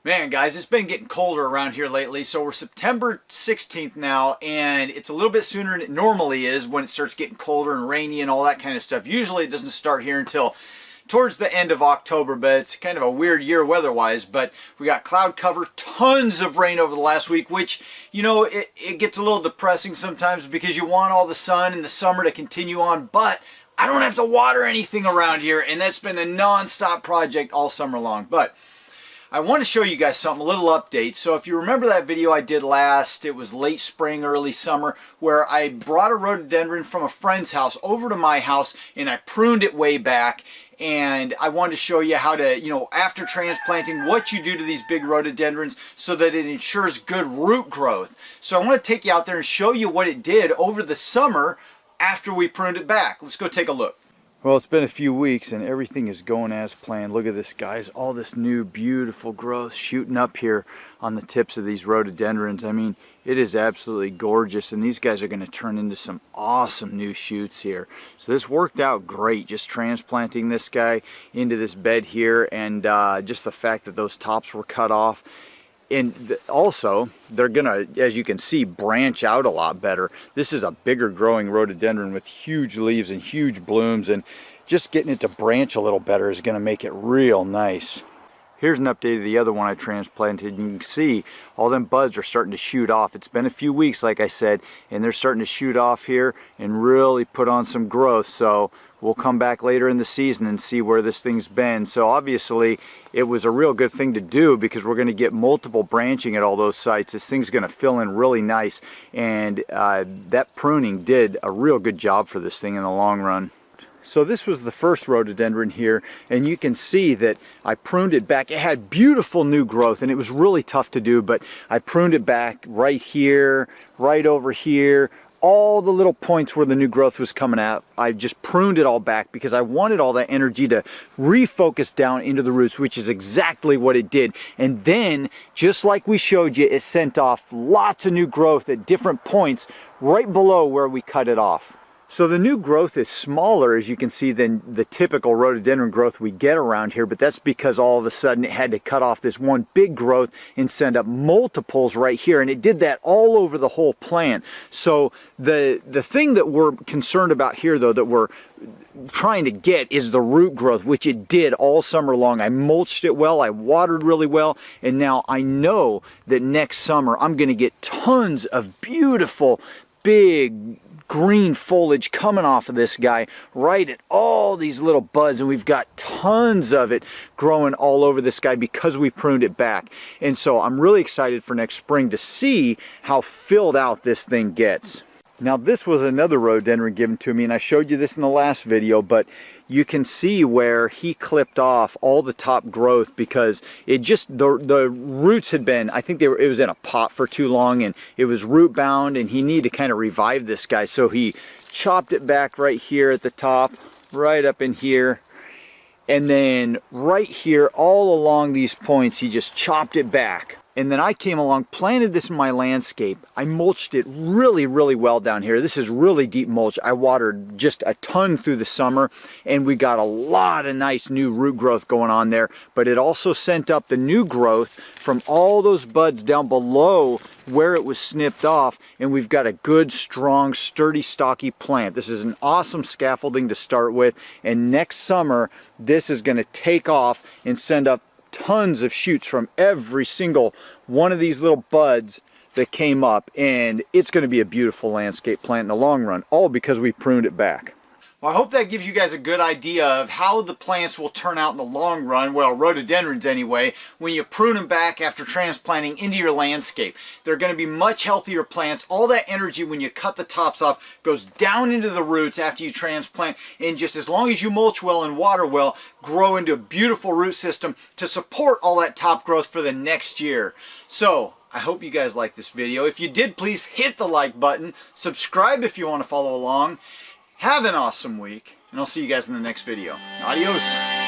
Man, guys, it's been getting colder around here lately, so we're September 16th now, and it's a little bit sooner than it normally is when it starts getting colder and rainy and all that kind of stuff. Usually it doesn't start here until towards the end of October, but it's kind of a weird year weather-wise. But we got cloud cover, tons of rain over the last week, which, you know, it gets a little depressing sometimes because you want all the sun and the summer to continue on, but I don't have to water anything around here, and that's been a non-stop project all summer long. But I want to show you guys something, a little update. So if you remember that video I did last, it was late spring, early summer, where I brought a rhododendron from a friend's house over to my house and I pruned it way back. And I wanted to show you how to, you know, after transplanting, what you do to these big rhododendrons so that it ensures good root growth. So I want to take you out there and show you what it did over the summer after we pruned it back. Let's go take a look. Well, it's been a few weeks and everything is going as planned. Look at this, guys. All this new beautiful growth shooting up here on the tips of these rhododendrons. I mean, it is absolutely gorgeous, and these guys are going to turn into some awesome new shoots here. So this worked out great, just transplanting this guy into this bed here, and just the fact that those tops were cut off. And also, they're gonna, as you can see, branch out a lot better. This is a bigger growing rhododendron with huge leaves and huge blooms, and just getting it to branch a little better is gonna make it real nice. Here's an update of the other one I transplanted. You can see all them buds are starting to shoot off. It's been a few weeks, like I said, and they're starting to shoot off here and really put on some growth. So we'll come back later in the season and see where this thing's been. So obviously it was a real good thing to do because we're going to get multiple branching at all those sites. This thing's going to fill in really nice, and that pruning did a real good job for this thing in the long run. So this was the first rhododendron here, and you can see that I pruned it back. It had beautiful new growth, and it was really tough to do, but I pruned it back right here, right over here, all the little points where the new growth was coming out. I just pruned it all back because I wanted all that energy to refocus down into the roots, which is exactly what it did. And then, just like we showed you, it sent off lots of new growth at different points right below where we cut it off. So the new growth is smaller, as you can see, than the typical rhododendron growth we get around here, but that's because all of a sudden it had to cut off this one big growth and send up multiples right here, and it did that all over the whole plant. So the thing that we're concerned about here, though, that we're trying to get is the root growth, which it did all summer long. I mulched it well, I watered really well, and now I know that next summer I'm going to get tons of beautiful, big, green foliage coming off of this guy right at all these little buds, and we've got tons of it growing all over this guy because we pruned it back. And so I'm really excited for next spring to see how filled out this thing gets. Now this was another rhododendron given to me, and I showed you this in the last video, but you can see where he clipped off all the top growth because it just, the roots had been, I think it was in a pot for too long, and it was root bound, and he needed to kind of revive this guy. So he chopped it back right here at the top, right up in here, and then right here all along these points he just chopped it back. And then I came along, planted this in my landscape. I mulched it really, really well down here. This is really deep mulch. I watered just a ton through the summer, and we got a lot of nice new root growth going on there. But it also sent up the new growth from all those buds down below where it was snipped off, and we've got a good, strong, sturdy, stocky plant. This is an awesome scaffolding to start with, and next summer this is going to take off and send up tons of shoots from every single one of these little buds that came up, and it's going to be a beautiful landscape plant in the long run, all because we pruned it back. Well, I hope that gives you guys a good idea of how the plants will turn out in the long run, well, rhododendrons anyway, when you prune them back after transplanting into your landscape. They're going to be much healthier plants. All that energy when you cut the tops off goes down into the roots after you transplant, and just as long as you mulch well and water well, grow into a beautiful root system to support all that top growth for the next year. So I hope you guys liked this video. If you did, please hit the like button, subscribe if you want to follow along. Have an awesome week, and I'll see you guys in the next video. Adios.